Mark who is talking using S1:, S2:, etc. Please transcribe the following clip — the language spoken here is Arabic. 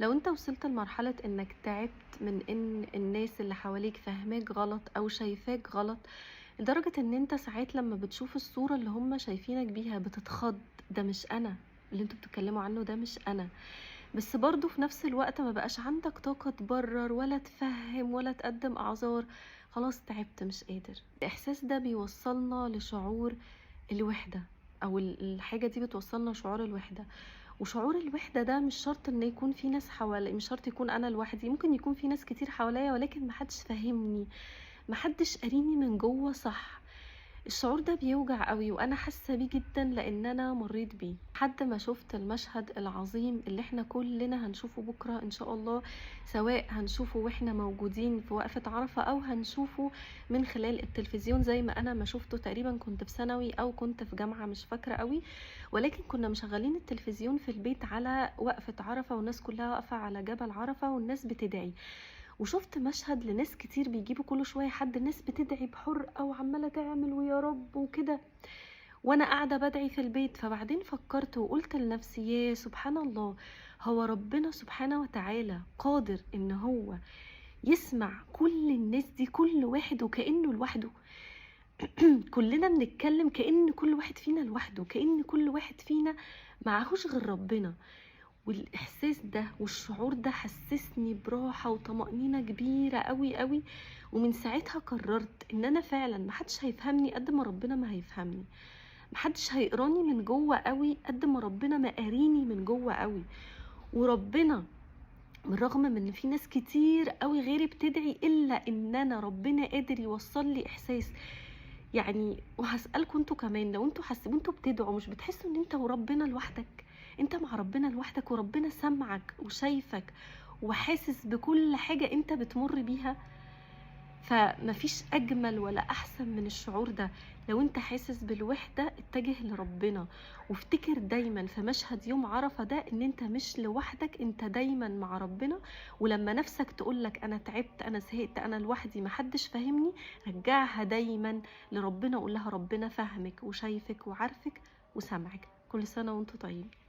S1: لو انت وصلت لمرحلة انك تعبت من ان الناس اللي حواليك فاهماك غلط او شايفاك غلط، لدرجة ان انت ساعات لما بتشوف الصورة اللي هم شايفينك بيها بتتخض، ده مش انا اللي انتوا بتتكلموا عنه، ده مش انا. بس برضو في نفس الوقت ما بقاش عندك طاقة تبرر ولا تفهم ولا تقدم اعذار. خلاص تعبت، مش قادر. الاحساس ده بيوصلنا لشعور الوحدة، او الحاجة دي بتوصلنا لشعور الوحدة. وشعور الوحدة ده مش شرط ان يكون في ناس حوالي، مش شرط يكون انا لوحدي، ممكن يكون في ناس كتير حواليا ولكن محدش فاهمني، محدش قاريني من جوه صح. الشعور ده بيوجع قوي وانا حاسه بيه جدا لان انا مريت بيه لحد ما شفت المشهد العظيم اللي احنا كلنا هنشوفه بكره ان شاء الله، سواء هنشوفه واحنا موجودين في وقفه عرفه او هنشوفه من خلال التلفزيون زي ما انا ما شفته. تقريبا كنت في ثانوي او كنت في جامعه، مش فاكره قوي، ولكن كنا مشغلين التلفزيون في البيت على وقفه عرفه والناس كلها واقفه على جبل عرفه والناس بتدعي. وشفت مشهد لناس كتير بيجيبوا كل شويه حد، الناس بتدعي بحرقه وعماله تعمل ويا رب وكده، وانا قاعده بدعي في البيت. فبعدين فكرت وقلت لنفسي يا سبحان الله، هو ربنا سبحانه وتعالى قادر ان هو يسمع كل الناس دي، كل واحد وكأنه لوحده. كلنا بنتكلم كأن كل واحد فينا لوحده، كأن كل واحد فينا معهوش غير ربنا. والاحساس ده والشعور ده حسسني براحه وطمأنينه كبيره قوي قوي. ومن ساعتها قررت ان انا فعلا محدش هيفهمني قد ما ربنا ما هيفهمني، محدش هيقراني من جوه قوي قد ما ربنا ما قاريني من جوه قوي. وربنا بالرغم من ان في ناس كتير قوي غيري بتدعي، الا ان انا ربنا قادر يوصل لي احساس. يعني وهسألكم انتوا كمان، لو انتوا وانتوا بتدعوا مش بتحسوا ان انت وربنا لوحدك؟ انت مع ربنا لوحدك وربنا سمعك وشايفك وحاسس بكل حاجة انت بتمر بيها. فمفيش اجمل ولا احسن من الشعور ده. لو انت حاسس بالوحدة اتجه لربنا، وافتكر دايما في مشهد يوم عرفة ده ان انت مش لوحدك، انت دايما مع ربنا. ولما نفسك تقولك انا تعبت، انا زهقت، انا لوحدي، محدش فاهمني، رجعها دايما لربنا، قول لها ربنا فاهمك وشايفك وعارفك وسامعك. كل سنة وانتوا طيبين.